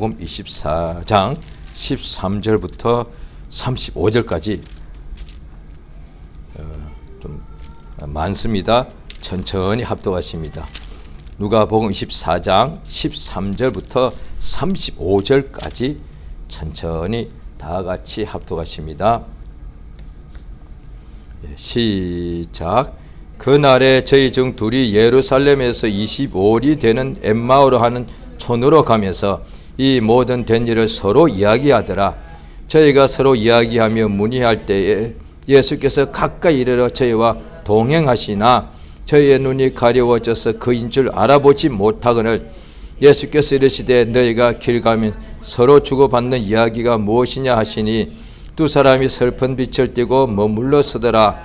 복음 24장 13절부터 35절까지 좀 많습니다. 천천히 합독하십니다. 누가복음 24장 13절부터 35절까지 천천히 다 같이 합독하십니다. 시작. 그날에 저희 중 둘이 예루살렘에서 25일이 되는 엠마오로 하는 촌으로 가면서 이 모든 된 일을 서로 이야기하더라. 저희가 서로 이야기하며 문의할 때에 예수께서 가까이 이르러 저희와 동행하시나 저희의 눈이 가려워져서 그인 줄 알아보지 못하거늘 예수께서 이르시되 너희가 길 가면 서로 주고받는 이야기가 무엇이냐 하시니 두 사람이 슬픈 빛을 띠고 머물러 서더라.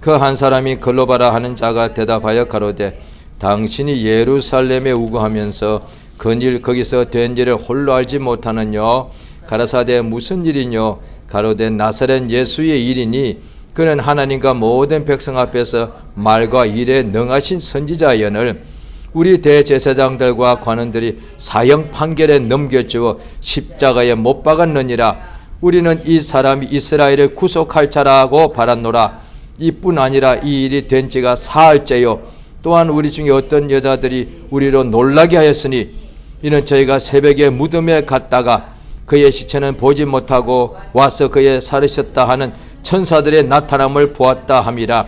그 한 사람이 글로바라 하는 자가 대답하여 가로되 당신이 예루살렘에 우거하면서 그일 거기서 된 일을 홀로 알지 못하느뇨. 가라사대 무슨 일이뇨. 가로되 나사렛 예수의 일이니 그는 하나님과 모든 백성 앞에서 말과 일에 능하신 선지자여늘 우리 대제사장들과 관원들이 사형 판결에 넘겨주어 십자가에 못 박았느니라. 우리는 이 사람이 이스라엘을 구속할 자라고 바랐노라. 이뿐 아니라 이 일이 된 지가 사흘째요. 또한 우리 중에 어떤 여자들이 우리로 놀라게 하였으니 이는 저희가 새벽에 무덤에 갔다가 그의 시체는 보지 못하고 와서 그의 살으셨다 하는 천사들의 나타남을 보았다 함이라.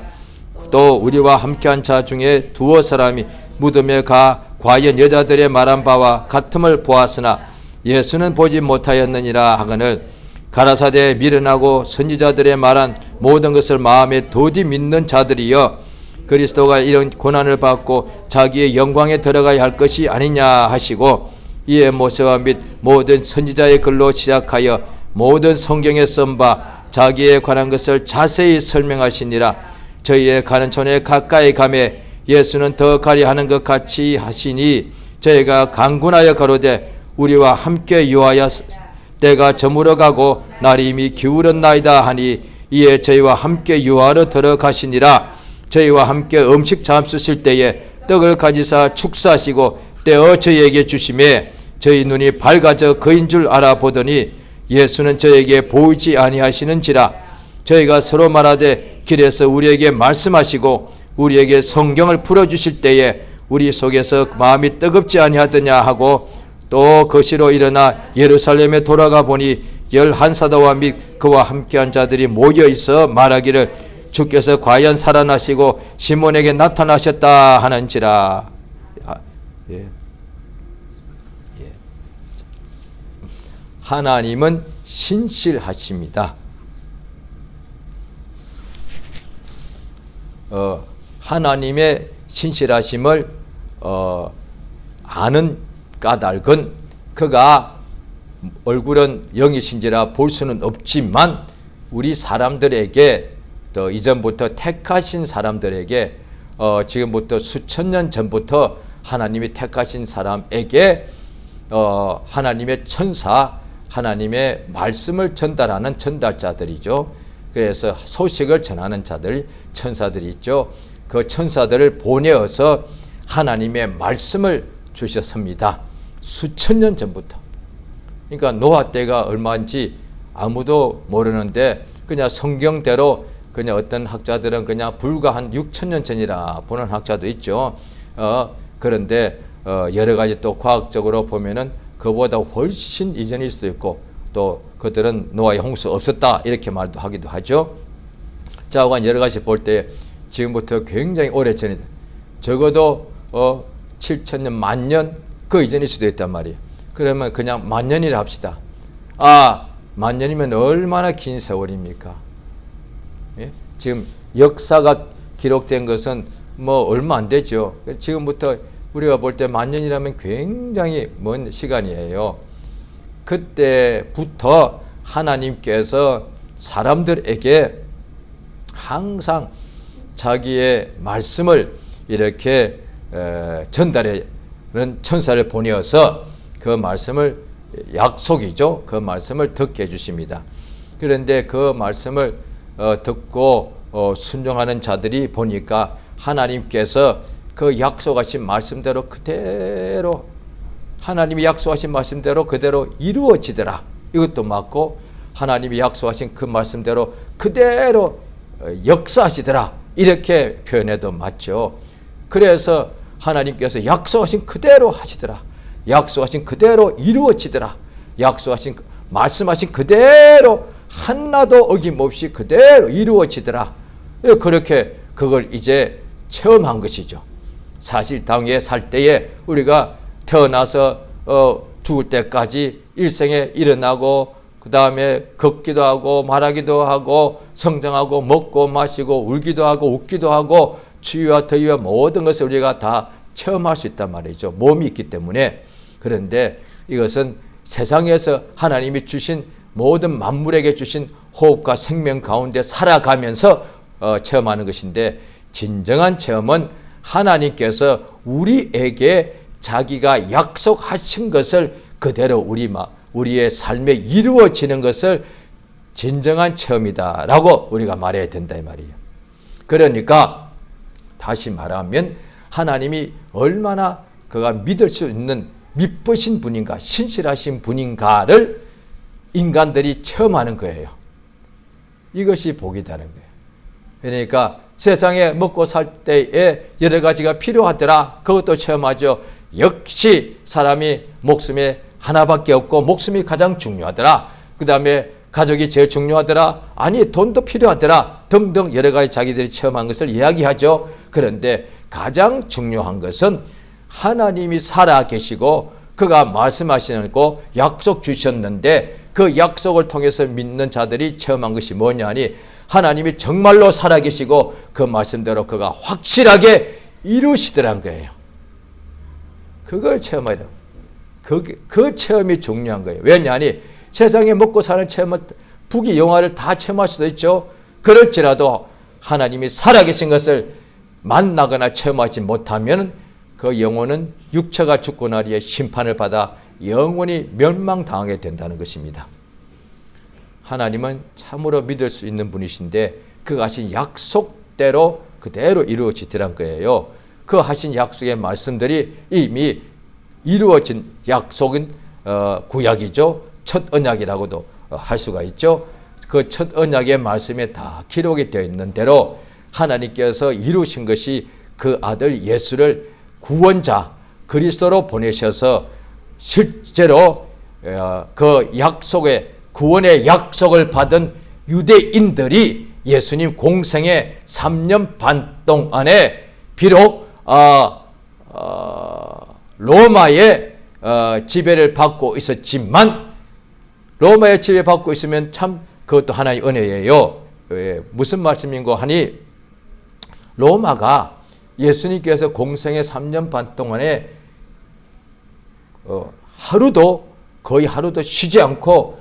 또 우리와 함께한 자 중에 두어 사람이 무덤에 가 과연 여자들의 말한 바와 같음을 보았으나 예수는 보지 못하였느니라 하거늘 가라사대 미련하고 선지자들의 말한 모든 것을 마음에 도디 믿는 자들이여 그리스도가 이런 고난을 받고 자기의 영광에 들어가야 할 것이 아니냐 하시고 이에 모세와 및 모든 선지자의 글로 시작하여 모든 성경에 쓴 바 자기에 관한 것을 자세히 설명하시니라. 저희의 가는 촌에 가까이 가매 예수는 더 가려 하는 것 같이 하시니 저희가 강군하여 가로되 우리와 함께 유하여 때가 저물어 가고 날이 이미 기울었나이다 하니 이에 저희와 함께 유하러 들어가시니라. 저희와 함께 음식 잡수실 때에 떡을 가지사 축사하시고 떼어 저희에게 주심에 저희 눈이 밝아져 그인 줄 알아보더니 예수는 저에게 보이지 아니하시는지라. 저희가 서로 말하되 길에서 우리에게 말씀하시고 우리에게 성경을 풀어주실 때에 우리 속에서 마음이 뜨겁지 아니하더냐 하고 또 거시로 일어나 예루살렘에 돌아가 보니 11사도와 및 그와 함께한 자들이 모여있어 말하기를 주께서 과연 살아나시고 시몬에게 나타나셨다 하는지라. 하나님은 신실하십니다. 하나님의 신실하심을 아는 까닭은 그가 얼굴은 영이신지라 볼 수는 없지만 우리 사람들에게 또 이전부터 택하신 사람들에게 지금부터 수천 년 전부터 하나님이 택하신 사람에게 하나님의 천사, 하나님의 말씀을 전달하는 전달자들이죠. 그래서 소식을 전하는 자들, 천사들이 있죠. 그 천사들을 보내어서 하나님의 말씀을 주셨습니다. 수천 년 전부터. 그러니까 노아 때가 얼마인지 아무도 모르는데 그냥 성경대로 그냥 어떤 학자들은 그냥 불과 한 6,000년 전이라 보는 학자도 있죠. 그런데 여러 가지 또 과학적으로 보면은 그보다 훨씬 이전일 수도 있고 또 그들은 노아의 홍수 없었다 이렇게 말도 하기도 하죠. 자, 여러 가지 볼 때 지금부터 굉장히 오래 전이다. 적어도 7,000년, 만년 그 이전일 수도 있단 말이에요. 그러면 그냥 만년이라 합시다. 만년이면 얼마나 긴 세월입니까? 예? 지금 역사가 기록된 것은 뭐 얼마 안 되죠. 지금부터 우리가 볼 때 만년이라면 굉장히 먼 시간이에요. 그때부터 하나님께서 사람들에게 항상 자기의 말씀을 이렇게 전달하는 천사를 보내어서 그 말씀을 약속이죠. 그 말씀을 듣게 해주십니다. 그런데 그 말씀을 듣고 순종하는 자들이 보니까 하나님께서 그 약속하신 말씀대로 그대로 하나님이 약속하신 말씀대로 그대로 이루어지더라. 이것도 맞고 하나님이 약속하신 그 말씀대로 그대로 역사하시더라. 이렇게 표현해도 맞죠. 그래서 하나님께서 약속하신 그대로 하시더라. 약속하신 그대로 이루어지더라. 약속하신 말씀하신 그대로 하나도 어김없이 그대로 이루어지더라. 그렇게 그걸 이제 체험한 것이죠. 사실 당에 살 때에 우리가 태어나서 죽을 때까지 일생에 일어나고 그 다음에 걷기도 하고 말하기도 하고 성장하고 먹고 마시고 울기도 하고 웃기도 하고 추위와 더위와 모든 것을 우리가 다 체험할 수 있단 말이죠. 몸이 있기 때문에. 그런데 이것은 세상에서 하나님이 주신 모든 만물에게 주신 호흡과 생명 가운데 살아가면서 체험하는 것인데, 진정한 체험은 하나님께서 우리에게 자기가 약속하신 것을 그대로 우리의 삶에 이루어지는 것을 진정한 체험이다라고 우리가 말해야 된다 이 말이에요. 그러니까 다시 말하면 하나님이 얼마나 그가 믿을 수 있는 믿으신 분인가, 신실하신 분인가를 인간들이 체험하는 거예요. 이것이 복이라는 거예요. 그러니까 세상에 먹고 살 때에 여러 가지가 필요하더라. 그것도 체험하죠. 역시 사람이 목숨에 하나밖에 없고 목숨이 가장 중요하더라. 그 다음에 가족이 제일 중요하더라. 아니 돈도 필요하더라. 등등 여러 가지 자기들이 체험한 것을 이야기하죠. 그런데 가장 중요한 것은 하나님이 살아계시고 그가 말씀하시는 거 약속 주셨는데 그 약속을 통해서 믿는 자들이 체험한 것이 뭐냐니 하나님이 정말로 살아계시고 그 말씀대로 그가 확실하게 이루시더란 거예요. 그걸 체험해야 돼요. 그 체험이 중요한 거예요. 왜냐하니 세상에 먹고 사는 체험을 부귀 영화를 다 체험할 수도 있죠. 그럴지라도 하나님이 살아계신 것을 만나거나 체험하지 못하면 그 영혼은 육체가 죽고 나리에 심판을 받아 영원히 멸망당하게 된다는 것입니다. 하나님은 참으로 믿을 수 있는 분이신데 그 하신 약속대로 그대로 이루어지더란 거예요. 그 하신 약속의 말씀들이 이미 이루어진 약속은 구약이죠. 첫 언약이라고도 할 수가 있죠. 그 첫 언약의 말씀에 다 기록이 되어 있는 대로 하나님께서 이루신 것이 그 아들 예수를 구원자 그리스도로 보내셔서 실제로 그 약속의 구원의 약속을 받은 유대인들이 예수님 공생의 3년 반 동안에 비록 로마의 지배를 받고 있었지만 로마의 지배받고 있으면 참 그것도 하나의 은혜예요. 무슨 말씀인고 하니 로마가 예수님께서 공생의 3년 반 동안에 거의 하루도 쉬지 않고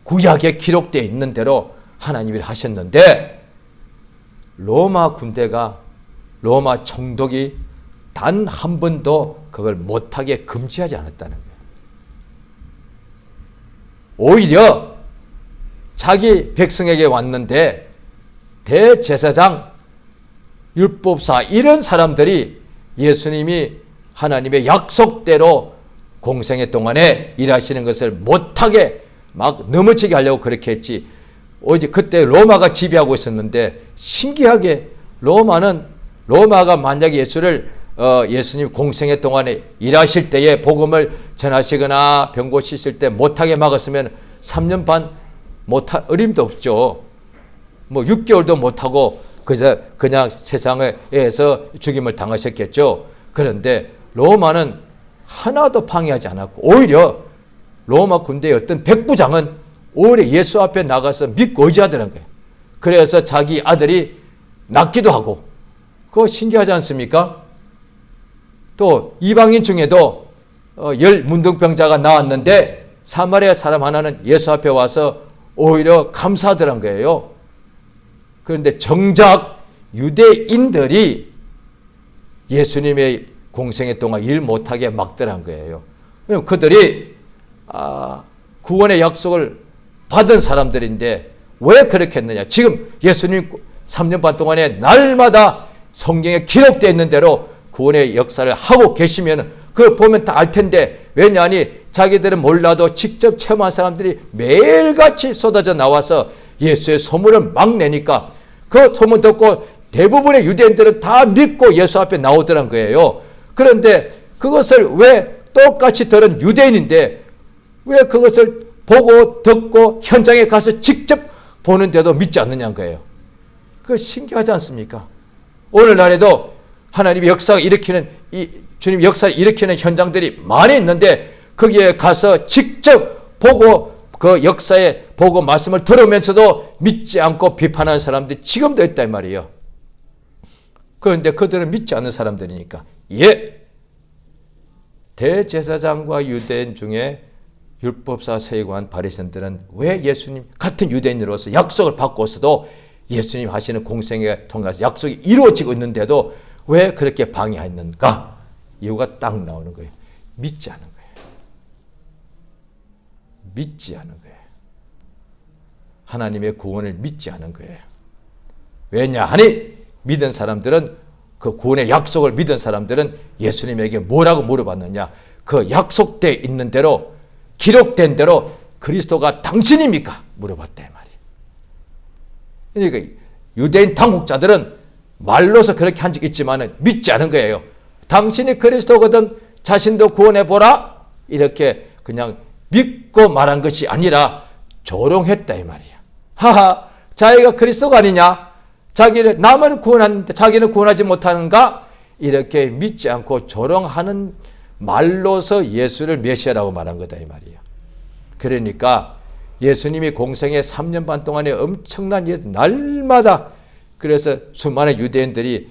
구약에 기록되어 있는 대로 하나님이 하셨는데 로마 군대가 로마 총독이 단 한 번도 그걸 못하게 금지하지 않았다는 거예요. 오히려 자기 백성에게 왔는데 대제사장, 율법사 이런 사람들이 예수님이 하나님의 약속대로 공생의 동안에 일하시는 것을 못하게 막 넘어지게 하려고 그렇게 했지. 오직 그때 로마가 지배하고 있었는데 신기하게 로마가 만약에 예수님 공생의 동안에 일하실 때에 복음을 전하시거나 병 고치실 때 못하게 막았으면 3년 반 어림도 없죠. 뭐 6개월도 못하고 그냥 세상에서 죽임을 당하셨겠죠. 그런데 로마는 하나도 방해하지 않았고 오히려 로마 군대의 어떤 백부장은 오히려 예수 앞에 나가서 믿고 의지하더란 거예요. 그래서 자기 아들이 낫기도 하고 그거 신기하지 않습니까? 또 이방인 중에도 10 문둥병자가 나왔는데 사마리아 사람 하나는 예수 앞에 와서 오히려 감사하더란 거예요. 그런데 정작 유대인들이 예수님의 공생애 동안 일 못하게 막더란 거예요. 그들이 구원의 약속을 받은 사람들인데 왜 그렇게 했느냐. 지금 예수님 3년 반 동안에 날마다 성경에 기록되어 있는 대로 구원의 역사를 하고 계시면 그걸 보면 다 알 텐데 왜냐하니 자기들은 몰라도 직접 체험한 사람들이 매일같이 쏟아져 나와서 예수의 소문을 막 내니까 그 소문 듣고 대부분의 유대인들은 다 믿고 예수 앞에 나오더란 거예요. 그런데 그것을 왜 똑같이 들은 유대인인데 왜 그것을 보고 듣고 현장에 가서 직접 보는데도 믿지 않느냐는 거예요. 그거 신기하지 않습니까? 오늘날에도 하나님의 역사가 일으키는 주님 역사를 일으키는 현장들이 많이 있는데 거기에 가서 직접 보고 그 역사에 보고 말씀을 들으면서도 믿지 않고 비판하는 사람들이 지금도 있단 말이에요. 그런데 그들은 믿지 않는 사람들이니까 대제사장과 유대인 중에 율법사 세관 바리새인들은 왜 예수님 같은 유대인으로서 약속을 받고서도 예수님 하시는 공생에 통해서 약속이 이루어지고 있는데도 왜 그렇게 방해했는가? 이유가 딱 나오는 거예요. 믿지 않은 거예요. 믿지 않은 거예요. 하나님의 구원을 믿지 않은 거예요. 왜냐하니 믿은 사람들은 그 구원의 약속을 믿은 사람들은 예수님에게 뭐라고 물어봤느냐? 그 약속되어 있는 대로 기록된 대로 그리스도가 당신입니까? 물어봤다 말이에요. 그러니까 유대인 당국자들은 말로서 그렇게 한 적 있지만 믿지 않은 거예요. 당신이 그리스도거든 자신도 구원해보라 이렇게 그냥 믿고 말한 것이 아니라 조롱했다 이 말이야. 하하, 자기가 그리스도가 아니냐? 자기를 나만 구원하는데 자기는 구원하지 못하는가? 이렇게 믿지 않고 조롱하는 말로서 예수를 메시아라고 말한 거다 이 말이야. 그러니까 예수님이 공생애 3년 반 동안에 엄청난 날마다 그래서 수많은 유대인들이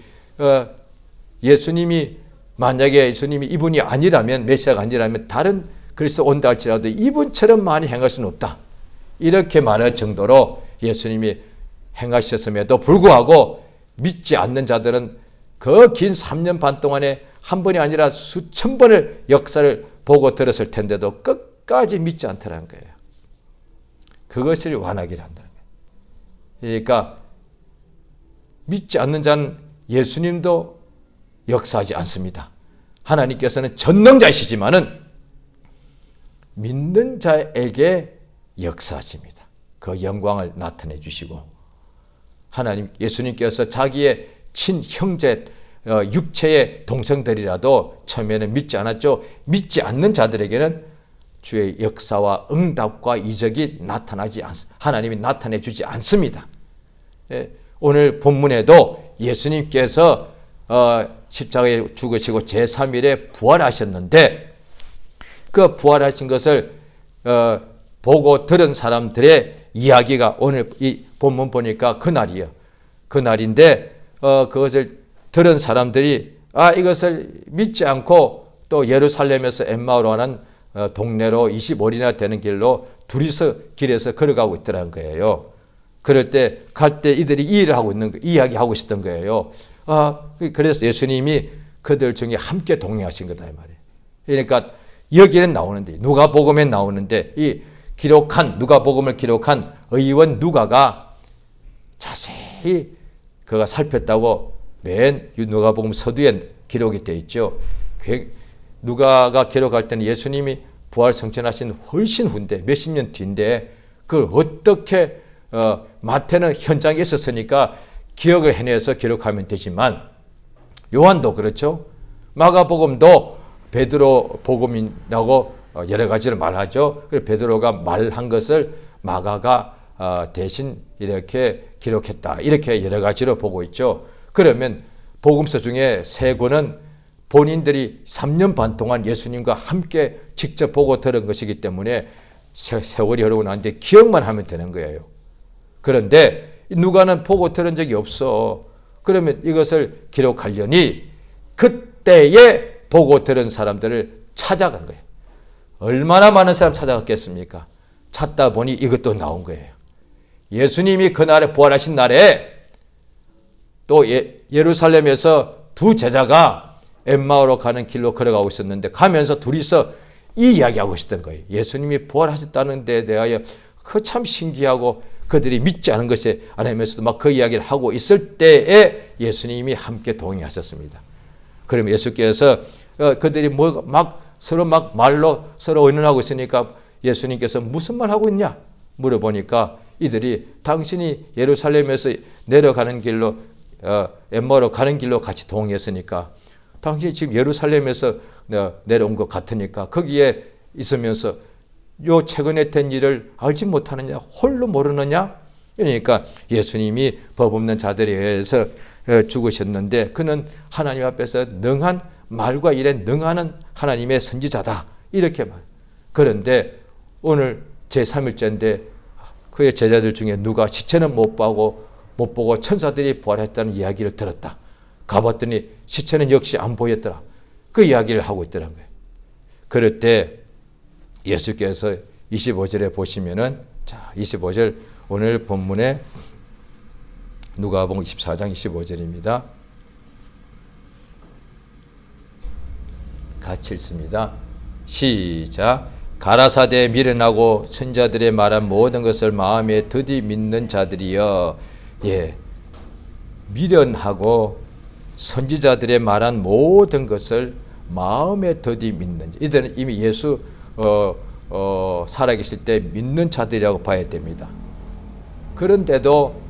예수님이 만약에 예수님이 이분이 아니라면 메시아가 아니라면 다른 그리스도 온다 할지라도 이분처럼 많이 행할 수는 없다. 이렇게 말할 정도로 예수님이 행하셨음에도 불구하고 믿지 않는 자들은 그 긴 3년 반 동안에 한 번이 아니라 수천 번을 역사를 보고 들었을 텐데도 끝까지 믿지 않더라는 거예요. 그것을 완하기를 한다는 거예요. 그러니까 믿지 않는 자는 예수님도 역사하지 않습니다. 하나님께서는 전능자이시지만은 믿는 자에게 역사하십니다. 그 영광을 나타내 주시고 하나님 예수님께서 자기의 친형제 육체의 동생들이라도 처음에는 믿지 않았죠. 믿지 않는 자들에게는 주의 역사와 응답과 이적이 나타나지 않습니다. 하나님이 나타내 주지 않습니다. 오늘 본문에도 예수님께서 십자가에 죽으시고 제3일에 부활하셨는데 그 부활하신 것을 보고 들은 사람들의 이야기가 오늘 이 본문 보니까 그날이에요. 그날인데 그것을 들은 사람들이 이것을 믿지 않고 또 예루살렘에서 엠마오로 하는 동네로 25리나 되는 길로 둘이서 길에서 걸어가고 있더라는 거예요. 그럴 때 갈 때 이들이 이야기하고 있었던 거예요. 그래서 예수님이 그들 중에 함께 동행하신 거다 이 말이에요. 그러니까 여기는 나오는데 누가복음에 나오는데 이 누가복음을 기록한 의원 누가가 자세히 그가 살폈다고 맨 누가복음 서두에 기록이 되어 있죠. 누가가 기록할 때는 예수님이 부활 성천하신 훨씬 후인데 몇십 년 뒤인데 그걸 어떻게 마태는 현장에 있었으니까 기억을 해내서 기록하면 되지만 요한도 그렇죠. 마가복음도 베드로 복음이라고 여러 가지를 말하죠. 그래서 베드로가 말한 것을 마가가 대신 이렇게 기록했다. 이렇게 여러 가지로 보고 있죠. 그러면 복음서 중에 세 권은 본인들이 3년 반 동안 예수님과 함께 직접 보고 들은 것이기 때문에 세월이 흐르고 나는데 기억만 하면 되는 거예요. 그런데 누가는 보고 들은 적이 없어. 그러면 이것을 기록하려니 그때에 보고 들은 사람들을 찾아간 거예요. 얼마나 많은 사람 찾아갔겠습니까? 찾다 보니 이것도 나온 거예요. 예수님이 그날에 부활하신 날에 또 예루살렘에서 두 제자가 엠마오로 가는 길로 걸어가고 있었는데 가면서 둘이서 이 이야기하고 있었던 거예요. 예수님이 부활하셨다는 데 대하여 그 참 신기하고 그들이 믿지 않은 것에 안하면서도 막 그 이야기를 하고 있을 때에 예수님이 함께 동행하셨습니다. 그럼 예수께서 그들이 막 서로 막 말로 서로 의논하고 있으니까 예수님께서 무슨 말 하고 있냐 물어보니까 이들이 당신이 예루살렘에서 내려가는 길로 엠마오로 가는 길로 같이 동의했으니까 당신이 지금 예루살렘에서 내려온 것 같으니까 거기에 있으면서 요 최근에 된 일을 알지 못하느냐, 홀로 모르느냐. 그러니까 예수님이 법 없는 자들에 의해서 죽으셨는데 그는 하나님 앞에서 능한 말과 일에 능하는 하나님의 선지자다 이렇게 말. 그런데 오늘 제3일째인데 그의 제자들 중에 누가 시체는 못 보고 천사들이 부활했다는 이야기를 들었다. 가봤더니 시체는 역시 안 보였더라. 그 이야기를 하고 있더라는 거예요. 그럴 때 예수께서 25절에 보시면은 자 25절 오늘 본문에 누가복음 24장 25절입니다. 같이 읽습니다. 시작. 가라사대 미련하고 선자들의 말한 모든 것을 마음에 더디 믿는 자들이여. 예, 미련하고 선지자들의 말한 모든 것을 마음에 더디 믿는 자. 이들은 이미 예수 살아계실 때 믿는 자들이라고 봐야 됩니다. 그런데도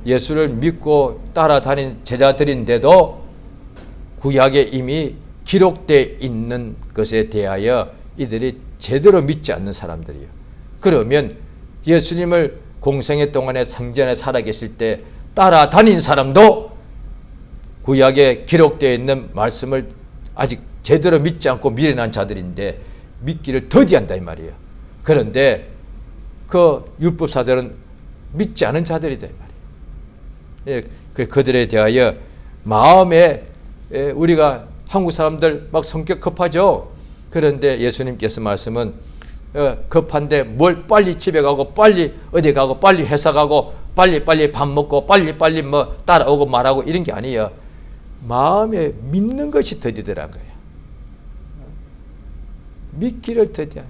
예수를 믿고 따라다닌 제자들인데도 구약에 이미 기록되어 있는 것에 대하여 이들이 제대로 믿지 않는 사람들이에요. 그러면 예수님을 공생애 동안에 성전에 살아계실 때 따라다닌 사람도 구약에 기록되어 있는 말씀을 아직 제대로 믿지 않고 미련한 자들인데 믿기를 더디한다 이 말이에요. 그런데 그 율법사들은 믿지 않은 자들이다 이 말이에요. 예, 그들에 대하여 마음에 우리가 한국 사람들 막 성격 급하죠. 그런데 예수님께서 말씀은 급한데 뭘 빨리 집에 가고 빨리 어디 가고 빨리 회사 가고 빨리 밥 먹고 빨리 뭐 따라오고 말하고 이런 게 아니에요. 마음에 믿는 것이 더디더란 거예요. 믿기를 더디한.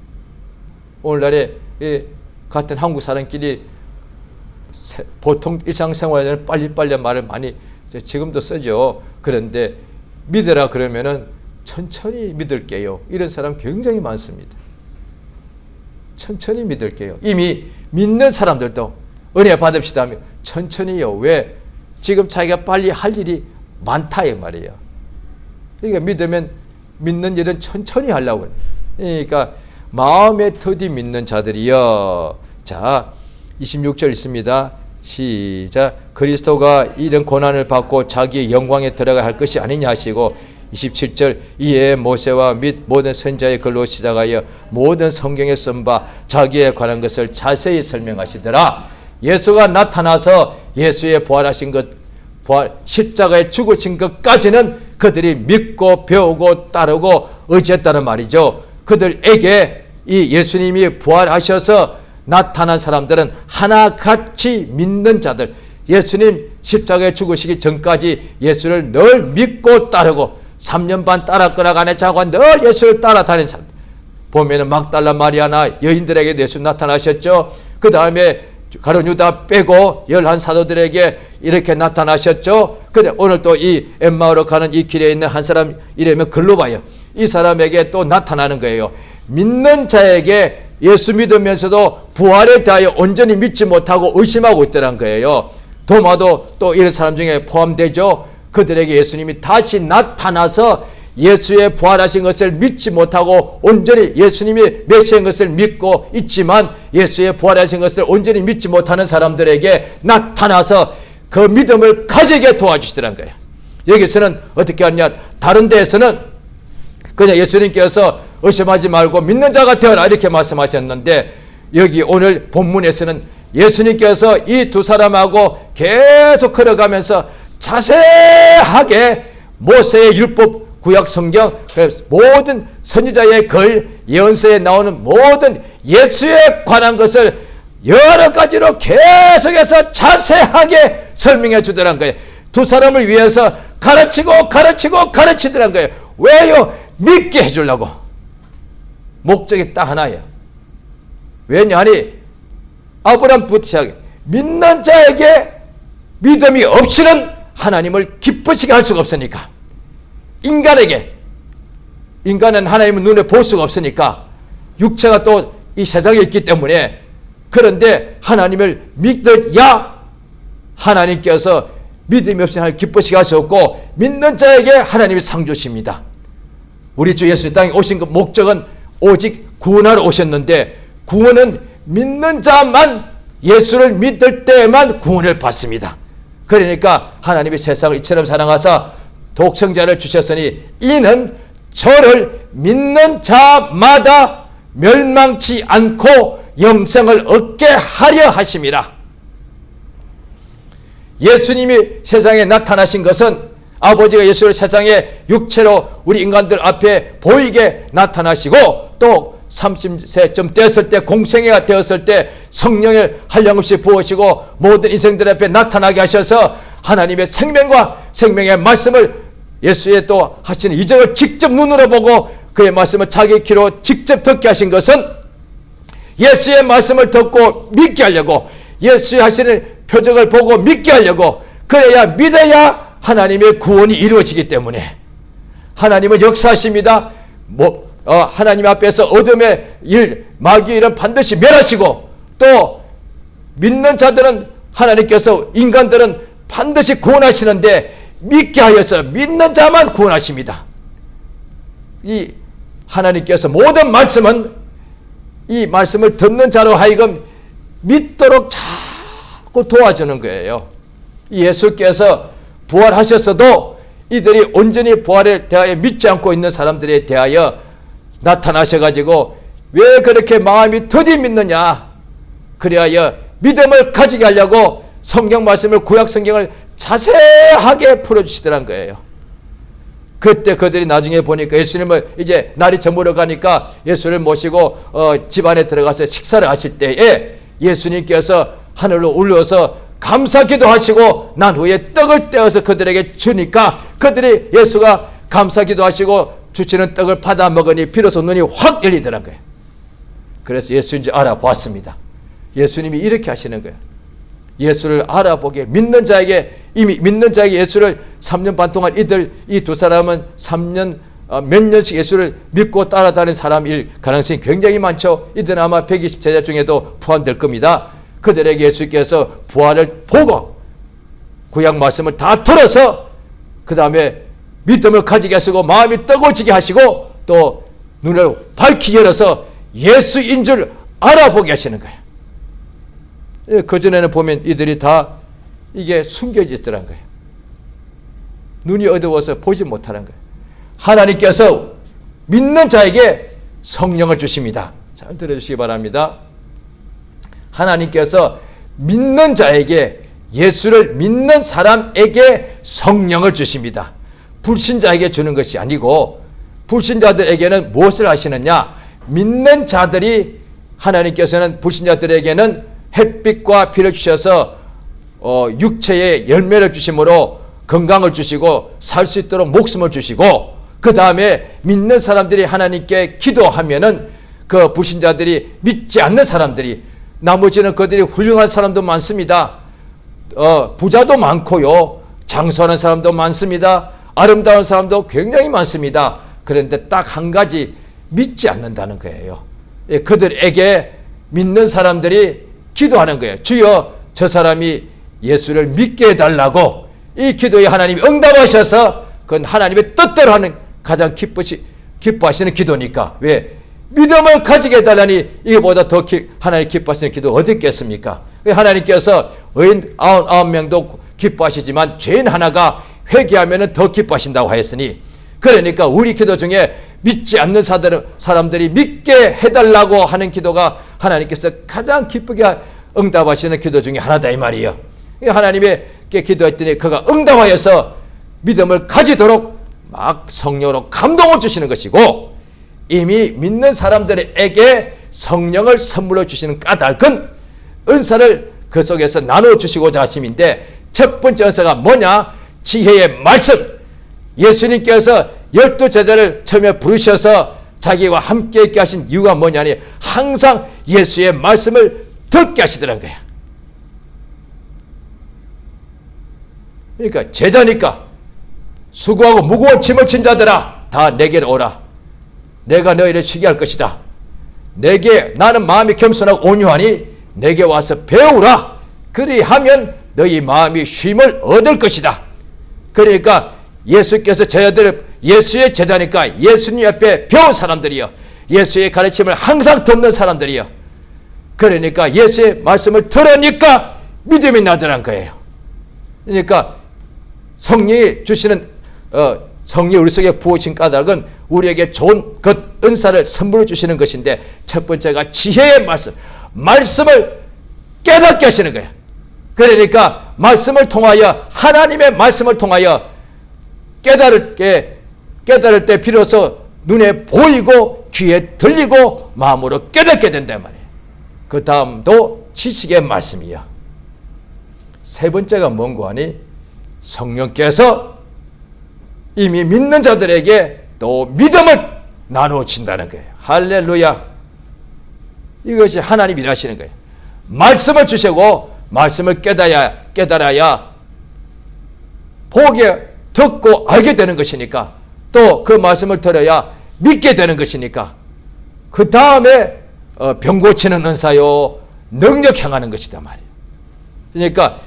오늘날에 같은 한국 사람끼리 보통 일상생활에는 빨리 말을 많이 지금도 쓰죠. 그런데 믿으라 그러면은 천천히 믿을게요. 이런 사람 굉장히 많습니다. 천천히 믿을게요. 이미 믿는 사람들도 은혜 받읍시다 하면 천천히요. 왜? 지금 자기가 빨리 할 일이 많다 이 말이에요. 그러니까 믿는 일은 천천히 하려고. 그러니까 마음에 더디 믿는 자들이여. 자 26절 있습니다. 시작. 그리스도가 이런 고난을 받고 자기의 영광에 들어가야 할 것이 아니냐 하시고 27절 이에 모세와 및 모든 선자의 글로 시작하여 모든 성경에 쓴 바 자기에 관한 것을 자세히 설명하시더라. 예수가 나타나서 예수의 부활하신 것, 십자가에 죽으신 것까지는 그들이 믿고 배우고 따르고 의지했다는 말이죠. 그들에게 이 예수님이 부활하셔서 나타난 사람들은 하나같이 믿는 자들, 예수님 십자가에 죽으시기 전까지 예수를 늘 믿고 따르고 3년 반 따라 끌어가는 자가 늘 예수를 따라다니는 사람. 보면은 막달라 마리아나 여인들에게 예수 나타나셨죠. 그 다음에 가룟 유다 빼고 11 사도들에게 이렇게 나타나셨죠. 근데 오늘 또 이 엠마오로 가는 이 길에 있는 한 사람 이름은 글로바요. 이 사람에게 또 나타나는 거예요. 믿는 자에게 예수 믿으면서도 부활에 대하여 온전히 믿지 못하고 의심하고 있더란 거예요. 도마도 또 이런 사람 중에 포함되죠. 그들에게 예수님이 다시 나타나서 예수의 부활하신 것을 믿지 못하고 온전히 예수님이 메시아인 것을 믿고 있지만 예수의 부활하신 것을 온전히 믿지 못하는 사람들에게 나타나서 그 믿음을 가지게 도와주시더란 거예요. 여기서는 어떻게 하냐, 다른 데에서는 그냥 예수님께서 의심하지 말고 믿는 자가 되어라 이렇게 말씀하셨는데 여기 오늘 본문에서는 예수님께서 이 두 사람하고 계속 걸어가면서 자세하게 모세의 율법 구약 성경 모든 선지자의 글 예언서에 나오는 모든 예수에 관한 것을 여러 가지로 계속해서 자세하게 설명해 주더란 거예요. 두 사람을 위해서 가르치더란 거예요. 왜요? 믿게 해주려고. 목적이 딱 하나예요. 왜냐하니 아브라함부터 시작해 믿는 자에게 믿음이 없이는 하나님을 기쁘시게 할 수가 없으니까. 인간에게 인간은 하나님을 눈에 볼 수가 없으니까 육체가 또 이 세상에 있기 때문에, 그런데 하나님을 믿어야 하나님께서 믿음이 없이 하나님 기쁘시게 할 수 없고, 믿는 자에게 하나님이 상 주십니다. 우리 주 예수 땅에 오신 그 목적은 오직 구원하러 오셨는데, 구원은 믿는 자만, 예수를 믿을 때만 구원을 받습니다. 그러니까 하나님이 세상을 이처럼 사랑하사 독생자를 주셨으니 이는 저를 믿는 자마다 멸망치 않고 영생을 얻게 하려 하심이라. 예수님이 세상에 나타나신 것은 아버지가 예수를 세상에 육체로 우리 인간들 앞에 보이게 나타나시고, 또 30세쯤 됐을 때, 공생애가 되었을 때 성령을 한량없이 부으시고 모든 인생들 앞에 나타나게 하셔서 하나님의 생명과 생명의 말씀을, 예수의 또 하시는 이적을 직접 눈으로 보고 그의 말씀을 자기 귀로 직접 듣게 하신 것은 예수의 말씀을 듣고 믿게 하려고, 예수의 하시는 표적을 보고 믿게 하려고, 그래야 믿어야 하나님의 구원이 이루어지기 때문에 하나님은 역사하십니다. 하나님 앞에서 어둠의 일, 마귀의 일은 반드시 멸하시고, 또 믿는 자들은 하나님께서, 인간들은 반드시 구원하시는데 믿게 하여서 믿는 자만 구원하십니다. 이 하나님께서 모든 말씀은 이 말씀을 듣는 자로 하여금 믿도록 자꾸 도와주는 거예요. 예수께서 부활하셨어도 이들이 온전히 부활에 대하여 믿지 않고 있는 사람들에 대하여 나타나셔가지고, 왜 그렇게 마음이 더디 믿느냐, 그리하여 믿음을 가지게 하려고 성경 말씀을, 구약 성경을 자세하게 풀어주시더란 거예요. 그때 그들이 나중에 보니까 예수님을 이제 날이 저물어 가니까 예수를 모시고 집안에 들어가서 식사를 하실 때에 예수님께서 하늘로 올려서 감사기도 하시고 난 후에 떡을 떼어서 그들에게 주니까, 그들이 예수가 감사기도 하시고 주시는 떡을 받아 먹으니 비로소 눈이 확 열리더란 거예요. 그래서 예수인지 알아보았습니다. 예수님이 이렇게 하시는 거예요. 예수를 알아보게, 믿는 자에게, 이미 믿는 자에게 예수를 3년 반 동안 이 두 사람은 3년 몇 년씩 예수를 믿고 따라다니는 사람일 가능성이 굉장히 많죠. 이들은 아마 120 제자 중에도 포함될 겁니다. 그들에게 예수께서 부활을 보고 구약 말씀을 다 들어서 그 다음에 믿음을 가지게 하시고 마음이 뜨거워지게 하시고 또 눈을 밝히 열어서 예수인 줄 알아보게 하시는 거예요. 그전에는 보면 이들이 다 이게 숨겨지더란 거예요. 눈이 어두워서 보지 못하는 거예요. 하나님께서 믿는 자에게 성령을 주십니다. 잘 들어주시기 바랍니다. 하나님께서 믿는 자에게, 예수를 믿는 사람에게 성령을 주십니다. 불신자에게 주는 것이 아니고, 불신자들에게는 무엇을 하시느냐, 믿는 자들이, 하나님께서는 불신자들에게는 햇빛과 비를 주셔서 육체의 열매를 주심으로 건강을 주시고 살 수 있도록 목숨을 주시고, 그 다음에 믿는 사람들이 하나님께 기도하면은 그 불신자들이, 믿지 않는 사람들이, 나머지는 그들이 훌륭한 사람도 많습니다. 부자도 많고요, 장수하는 사람도 많습니다. 아름다운 사람도 굉장히 많습니다. 그런데 딱 한 가지, 믿지 않는다는 거예요. 그들에게 믿는 사람들이 기도하는 거예요. 주여, 저 사람이 예수를 믿게 해달라고. 이 기도에 하나님이 응답하셔서 그건 하나님의 뜻대로 하는 가장 기뻐하시는 기도니까. 왜? 믿음을 가지게 해달라니 이거보다 더 하나님 기뻐하시는 기도 어디 있겠습니까? 하나님께서 의인 99명도 기뻐하시지만 죄인 하나가 회개하면 더 기뻐하신다고 하였으니, 그러니까 우리 기도 중에 믿지 않는 사람들이 믿게 해달라고 하는 기도가 하나님께서 가장 기쁘게 응답하시는 기도 중에 하나다 이 말이에요. 하나님께 기도했더니 그가 응답하여서 믿음을 가지도록 막 성령으로 감동을 주시는 것이고, 이미 믿는 사람들에게 성령을 선물로 주시는 까닭은 은사를 그 속에서 나누어 주시고자 하심인데, 첫 번째 은사가 뭐냐? 지혜의 말씀. 예수님께서 12 제자를 처음에 부르셔서 자기와 함께 있게 하신 이유가 뭐냐니, 항상 예수의 말씀을 듣게 하시더란 거야. 그러니까 제자니까 수고하고 무거운 짐을 진 자들아 다 내게로 오라. 내가 너희를 쉬게 할 것이다. 나는 마음이 겸손하고 온유하니 내게 와서 배우라. 그리하면 너희 마음이 쉼을 얻을 것이다. 그러니까 예수께서 예수의 제자니까 예수님 앞에 배운 사람들이요, 예수의 가르침을 항상 듣는 사람들이요, 그러니까 예수의 말씀을 들으니까 믿음이 나더란 거예요. 그러니까 성령이 주시는 성령 우리 속에 부어진 까닭은 우리에게 좋은 것 은사를 선물로 주시는 것인데, 첫 번째가 지혜의 말씀을 깨닫게 하시는 거예요. 그러니까 말씀을 통하여, 하나님의 말씀을 통하여 깨달을 때 비로소 눈에 보이고 귀에 들리고 마음으로 깨닫게 된단 말이에요. 그 다음도 지식의 말씀이요. 세 번째가 뭔고 하니, 성령께서 이미 믿는 자들에게 또 믿음을 나누어진다는 거예요. 할렐루야. 이것이 하나님이 일하시는 거예요. 말씀을 주시고 말씀을 깨달아야 보게, 듣고 알게 되는 것이니까, 또 그 말씀을 들어야 믿게 되는 것이니까, 그 다음에 병 고치는 은사요, 능력 행하는 것이다 말이에요. 그러니까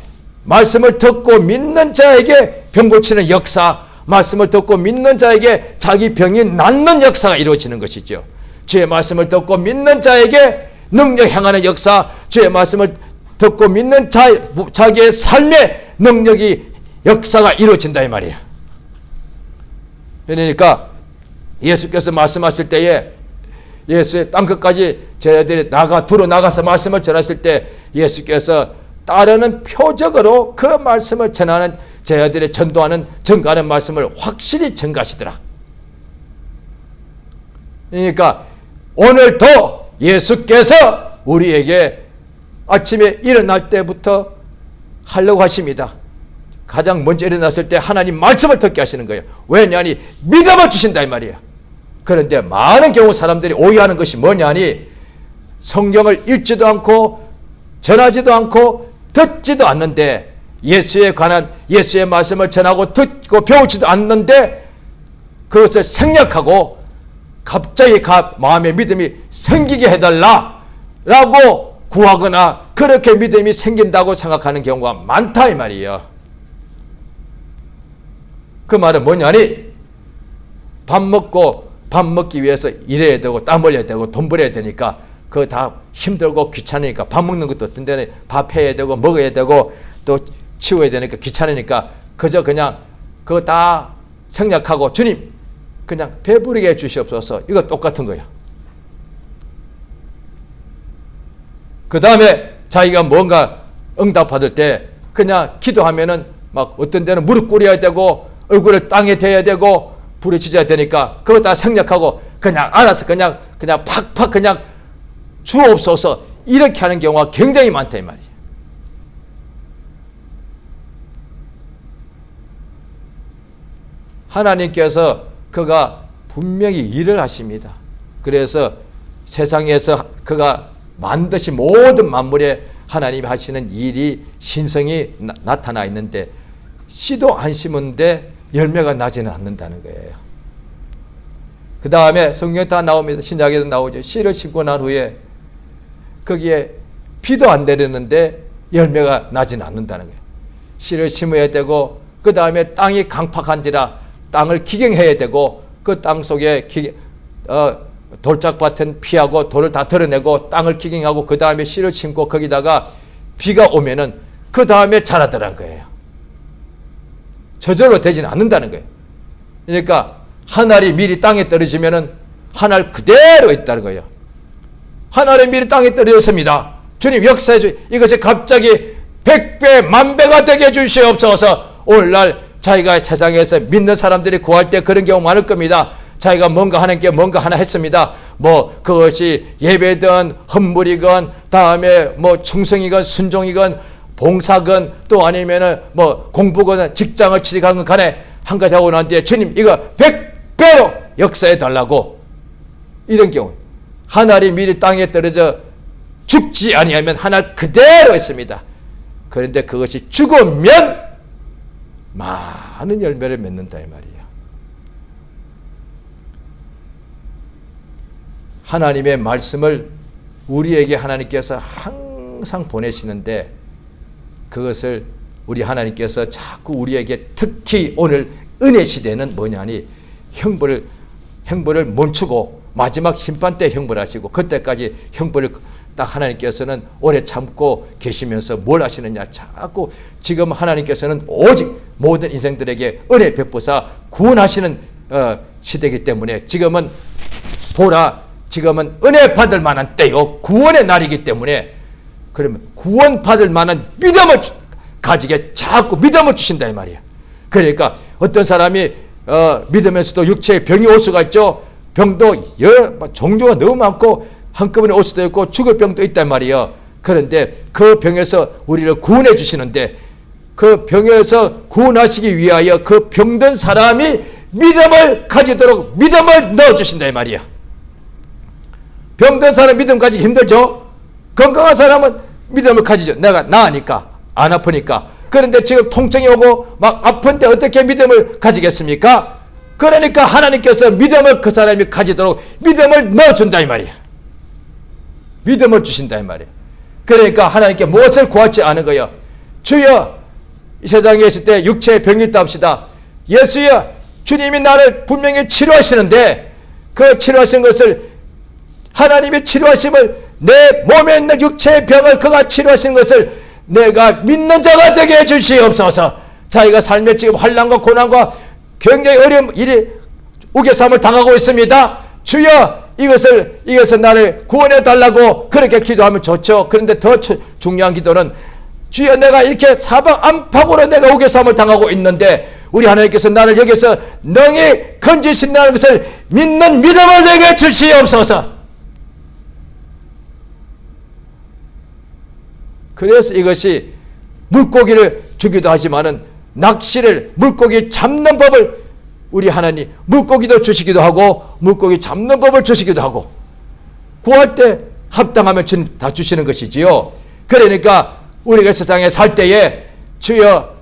말씀을 듣고 믿는 자에게 병 고치는 역사, 말씀을 듣고 믿는 자에게 자기 병이 낫는 역사가 이루어지는 것이죠. 주의 말씀을 듣고 믿는 자에게 능력 행하는 역사, 주의 말씀을 듣고 믿는 자기의 삶의 능력이, 역사가 이루어진다 이 말이에요. 그러니까 예수께서 말씀하실 때에, 예수의 땅끝까지 제자들이 두루 나가서 말씀을 전하실 때, 예수께서 따르는 표적으로 그 말씀을 전하는, 제자들이 전가하는 말씀을 확실히 전가하시더라. 그러니까 오늘도 예수께서 우리에게 아침에 일어날 때부터 하려고 하십니다. 가장 먼저 일어났을 때 하나님 말씀을 듣게 하시는 거예요. 왜냐하니 믿음을 주신다 이 말이에요. 그런데 많은 경우 사람들이 오해하는 것이 뭐냐니, 성경을 읽지도 않고 전하지도 않고 듣지도 않는데, 예수에 관한 예수의 말씀을 전하고 듣고 배우지도 않는데 그것을 생략하고 갑자기 마음의 믿음이 생기게 해달라라고 구하거나 그렇게 믿음이 생긴다고 생각하는 경우가 많다 이 말이에요. 그 말은 뭐냐니, 밥 먹기 위해서 일해야 되고 땀 흘려야 되고 돈 벌어야 되니까 그거 다 힘들고 귀찮으니까, 밥 먹는 것도 어떤 데는 밥 해야 되고 먹어야 되고 또 치워야 되니까 귀찮으니까 그저 그냥 그거 다 생략하고 주님 그냥 배부르게 해주시옵소서, 이거 똑같은 거야. 그 다음에 자기가 뭔가 응답받을 때 그냥 기도하면은 막 어떤 데는 무릎 꿇어야 되고 얼굴을 땅에 대야 되고 부르짖어야 되니까 그거 다 생략하고 그냥 알아서 그냥 팍팍 그냥 주옵소서, 이렇게 하는 경우가 굉장히 많다 이 말이에요. 하나님께서 그가 분명히 일을 하십니다. 그래서 세상에서 그가 만드신 모든 만물에 하나님이 하시는 일이, 신성이 나타나 있는데 씨도 안 심은데 열매가 나지는 않는다는 거예요. 그 다음에 성경에 다 나옵니다. 신약에도 나오죠. 씨를 심고 난 후에 거기에 비도 안 내리는데 열매가 나지는 않는다는 거예요. 씨를 심어야 되고, 그 다음에 땅이 강팍한지라 땅을 기경해야 되고, 그 땅 속에 돌짝밭은 피하고 돌을 다 덜어내고 땅을 기경하고 그 다음에 씨를 심고 거기다가 비가 오면은 그 다음에 자라더란 거예요. 저절로 되지는 않는다는 거예요. 그러니까 한 알이 미리 땅에 떨어지면은 한 알 그대로 있다는 거예요. 한 알이 미리 땅에 떨어졌습니다. 주님 역사해 이것이 갑자기 100배, 10,000배가 되게 해주시옵소서. 오늘날 자기가 세상에서 믿는 사람들이 구할 때 그런 경우 많을 겁니다. 자기가 뭔가 하나님께 뭔가 하나 했습니다. 뭐 그것이 예배든 헌물이건 다음에 뭐 충성이건 순종이건 봉사건 또 아니면은 뭐 공부건 직장을 취직하건 간에 한 가지 하고 난 뒤에 주님 이거 100배로 역사해 달라고, 이런 경우 한 알이 미리 땅에 떨어져 죽지 아니하면 한 알 그대로 있습니다. 그런데 그것이 죽으면 많은 열매를 맺는다 이 말이에요. 하나님의 말씀을 우리에게 하나님께서 항상 보내시는데, 그것을 우리 하나님께서 자꾸 우리에게, 특히 오늘 은혜 시대는 뭐냐니, 형벌을 멈추고 마지막 심판 때 형벌하시고, 그때까지 형벌을 딱 하나님께서는 오래 참고 계시면서 뭘 하시느냐, 자꾸 지금 하나님께서는 오직 모든 인생들에게 은혜 베푸사 구원하시는 시대이기 때문에, 지금은 보라, 지금은 은혜 받을 만한 때요, 구원의 날이기 때문에, 그러면 구원 받을 만한 믿음을 가지게 자꾸 믿음을 주신다 이 말이야. 그러니까 어떤 사람이 믿으면서도 육체에 병이 올 수가 있죠. 병도 여러 종류가 너무 많고 한꺼번에 올 수도 있고 죽을 병도 있단 말이에요. 그런데 그 병에서 우리를 구원해 주시는데, 그 병에서 구원하시기 위하여 그 병든 사람이 믿음을 가지도록 믿음을 넣어주신다 이 말이야. 병든 사람 믿음 가지기 힘들죠. 건강한 사람은 믿음을 가지죠. 내가 나으니까, 안 아프니까. 그런데 지금 통증이 오고 막 아픈데 어떻게 믿음을 가지겠습니까? 그러니까 하나님께서 믿음을 그 사람이 가지도록 믿음을 넣어준다 이 말이야. 믿음을 주신다 이 말이야. 그러니까 하나님께 무엇을 구하지 않은 거예요. 주여, 이 세상에 있을 때 육체의 병이 있다 합시다. 예수여, 주님이 나를 분명히 치료하시는데, 그 치료하신 것을, 하나님의 치료하심을, 내 몸에 있는 육체의 병을 그가 치료하신 것을 내가 믿는 자가 되게 해주시옵소서. 자기가 삶에 지금 환난과 고난과 굉장히 어려운 일이 우겨쌈을 당하고 있습니다. 주여, 이것을 나를 구원해 달라고 그렇게 기도하면 좋죠. 그런데 더 중요한 기도는, 주여, 내가 이렇게 사방 안팎으로 내가 우겨쌈을 당하고 있는데 우리 하나님께서 나를 여기서 능히 건지신다는 것을 믿는 믿음을 내게 주시옵소서. 그래서 이것이 물고기를 주기도 하지만은 낚시를, 물고기 잡는 법을 우리 하나님 물고기도 주시기도 하고 물고기 잡는 법을 주시기도 하고, 구할 때 합당하면 다 주시는 것이지요. 그러니까 우리가 세상에 살 때에, 주여,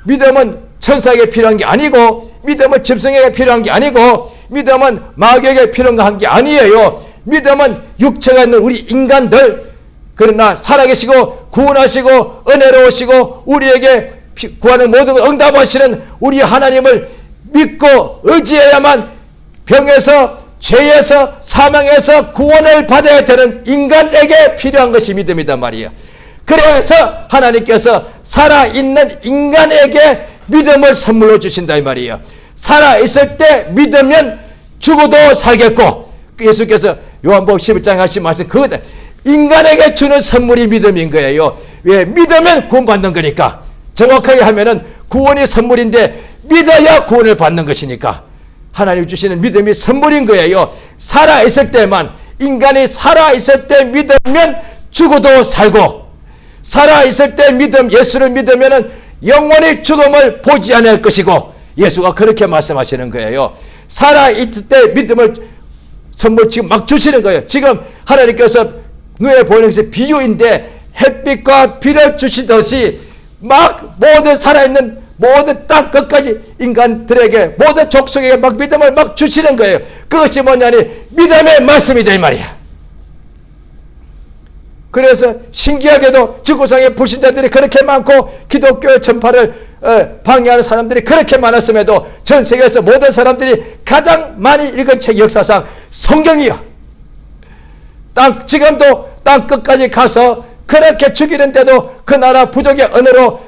믿음은 천사에게 필요한 게 아니고, 믿음은 짐승에게 필요한 게 아니고, 믿음은 마귀에게 필요한 게 아니에요. 믿음은 육체가 있는 우리 인간들, 그러나 살아계시고 구원하시고 은혜로우시고 우리에게 구하는 모든 걸 응답하시는 우리 하나님을 믿고 의지해야만 병에서, 죄에서, 사망에서 구원을 받아야 되는 인간에게 필요한 것이 믿음이단 말이에요. 그래서 하나님께서 살아있는 인간에게 믿음을 선물로 주신다 이 말이에요. 살아있을 때 믿으면 죽어도 살겠고, 예수께서 요한복음 11장에 하신 말씀 그거다. 인간에게 주는 선물이 믿음인 거예요. 왜? 믿으면 구원받는 거니까. 정확하게 하면은 구원이 선물인데 믿어야 구원을 받는 것이니까 하나님 주시는 믿음이 선물인 거예요. 살아있을 때만, 인간이 살아있을 때 믿으면 죽어도 살고, 살아있을 때 예수를 믿으면 영원히 죽음을 보지 않을 것이고, 예수가 그렇게 말씀하시는 거예요. 살아있을 때 믿음을 선물 지금 막 주시는 거예요. 지금 하나님께서 눈에 보이는 것이 비유인데, 햇빛과 비를 주시듯이 막 모든 살아있는 모든 땅 끝까지 인간들에게, 모든 족속에게 막 믿음을 막 주시는 거예요. 그것이 뭐냐니 믿음의 말씀이다 이 말이야. 그래서 신기하게도 지구상에 불신자들이 그렇게 많고 기독교의 전파를 방해하는 사람들이 그렇게 많았음에도 전 세계에서 모든 사람들이 가장 많이 읽은 책, 역사상 성경이야. 지금도 땅 끝까지 가서 그렇게 죽이는데도 그 나라 부족의 언어로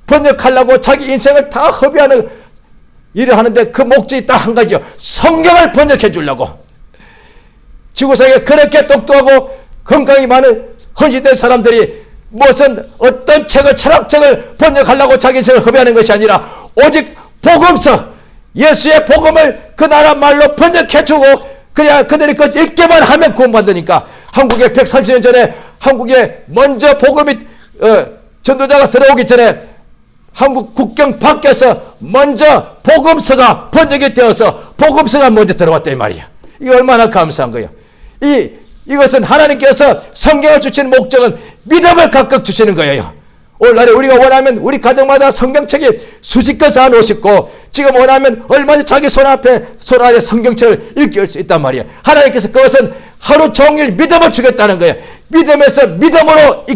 번역하려고 자기 인생을 다 허비하는 일을 하는데, 그 목적이 딱 한 가지요. 성경을 번역해 주려고. 지구상에 그렇게 똑똑하고 건강이 많은 헌신된 사람들이 무슨 어떤 책을, 철학책을 번역하려고 자기 인생을 허비하는 것이 아니라 오직 복음서, 예수의 복음을 그 나라 말로 번역해 주고, 그래야 그들이 그것을 읽게만 하면 구원받으니까. 한국에 130년 전에 한국에 먼저 복음이 전도자가 들어오기 전에 한국 국경 밖에서 먼저 복음서가 번역이 되어서 복음서가 먼저 들어왔다 이 말이야. 이거 얼마나 감사한 거야. 이것은 하나님께서 성경을 주시는 목적은 믿음을 각각 주시는 거예요. 오늘날에 우리가 원하면 우리 가정마다 성경책이 수십 권 쌓아놓으시고, 지금 원하면 얼마든지 자기 손 아래 성경책을 읽을 수 있단 말이에요. 하나님께서 그것은 하루 종일 믿음을 주겠다는 거예요. 믿음에서 믿음으로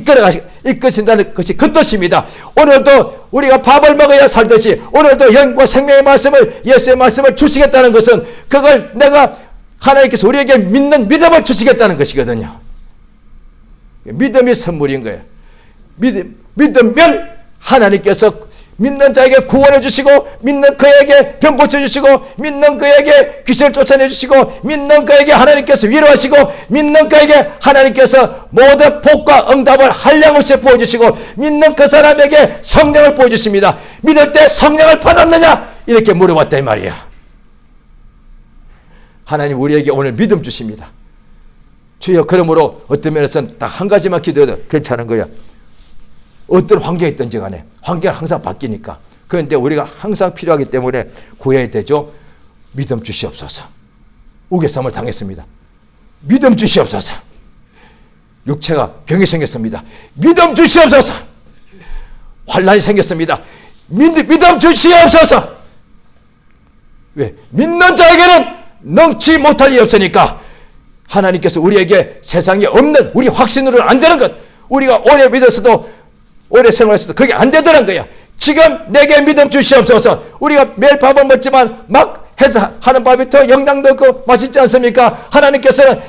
이끄신다는 것이 그 뜻입니다. 오늘도 우리가 밥을 먹어야 살듯이 오늘도 영과 생명의 말씀을, 예수의 말씀을 주시겠다는 것은 그걸 내가 하나님께서 우리에게 믿는 믿음을 주시겠다는 것이거든요. 믿음이 선물인 거예요. 믿으면 하나님께서 믿는 자에게 구원해 주시고, 믿는 그에게 병 고쳐주시고, 믿는 그에게 귀신을 쫓아내 주시고, 믿는 그에게 하나님께서 위로하시고, 믿는 그에게 하나님께서 모든 복과 응답을 한량없이 보여주시고, 믿는 그 사람에게 성령을 보여주십니다. 믿을 때 성령을 받았느냐? 이렇게 물어봤단 말이야. 하나님 우리에게 오늘 믿음 주십니다. 주여, 그러므로 어떤 면에서는 딱 한 가지만 기도해도 괜찮은 거야. 어떤 환경이 있든지 간에 환경은 항상 바뀌니까. 그런데 우리가 항상 필요하기 때문에 구해야 되죠. 믿음 주시옵소서. 우겨쌈을 당했습니다. 믿음 주시옵소서. 육체가 병이 생겼습니다. 믿음 주시옵소서. 환난이 생겼습니다. 믿음 주시옵소서. 왜? 믿는 자에게는 능치 못할 일이 없으니까. 하나님께서 우리에게 세상에 없는 우리 확신으로는 안 되는 것, 우리가 오래 믿었어도 오래 생활했어도 그게 안 되더란 거야. 지금 내게 믿음 주시옵소서. 우리가 매일 밥을 먹지만 막 해서 하는 밥이 더 영양도 없고 맛있지 않습니까? 하나님께서는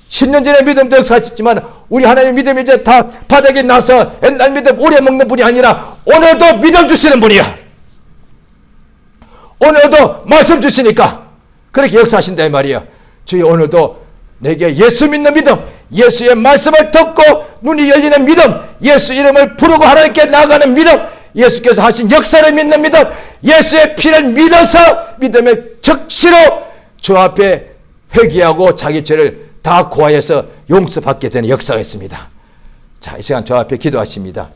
10년 전에 믿음도 역사하셨지만 우리 하나님 믿음이 이제 다 바닥이 나서 옛날 믿음 오래 먹는 분이 아니라 오늘도 믿음 주시는 분이야. 오늘도 말씀 주시니까 그렇게 역사하신다 이 말이야. 주여, 오늘도 내게 예수 믿는 믿음, 예수의 말씀을 듣고 눈이 열리는 믿음, 예수 이름을 부르고 하나님께 나아가는 믿음, 예수께서 하신 역사를 믿는 믿음, 예수의 피를 믿어서 믿음의 적시로 주 앞에 회개하고 자기 죄를 다 고하여서 용서받게 되는 역사가 있습니다. 자, 이 시간 주 앞에 기도하십니다.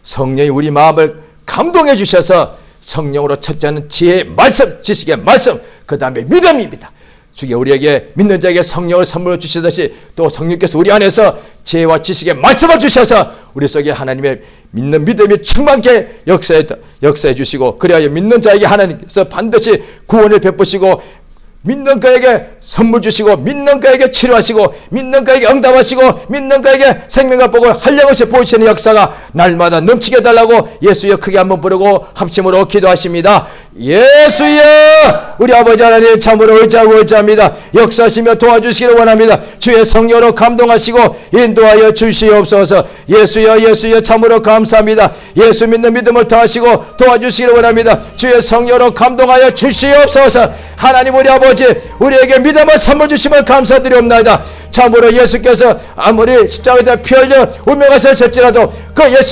성령이 우리 마음을 감동해 주셔서 성령으로 첫째는 지혜의 말씀, 지식의 말씀, 그 다음에 믿음입니다. 주께 우리에게 믿는 자에게 성령을 선물로 주시듯이 또 성령께서 우리 안에서 지혜와 지식의 말씀을 주셔서 우리 속에 하나님의 믿는 믿음이 충만케 역사해 주시고, 그리하여 믿는 자에게 하나님께서 반드시 구원을 베푸시고, 믿는 그에게 선물 주시고, 믿는 그에게 치료하시고, 믿는 그에게 응답하시고, 믿는 그에게 생명과 복을 한량없이 보이시는 역사가 날마다 넘치게 해달라고 예수여 크게 한번 부르고 합심으로 기도하십니다. 예수여, 우리 아버지 하나님 참으로 의지합니다. 역사하시며 도와주시기를 원합니다. 주의 성령으로 감동하시고 인도하여 주시옵소서. 예수여 참으로 감사합니다. 예수 믿는 믿음을 더하시고 도와주시기를 원합니다. 주의 성령으로 감동하여 주시옵소서. 하나님 우리 아버지, 우리에게 믿음을 선물 주심을 감사드리옵나이다. 참으로 예수께서 아무리 십자가에 피 흘려 운명하셨을지라도 그 예수의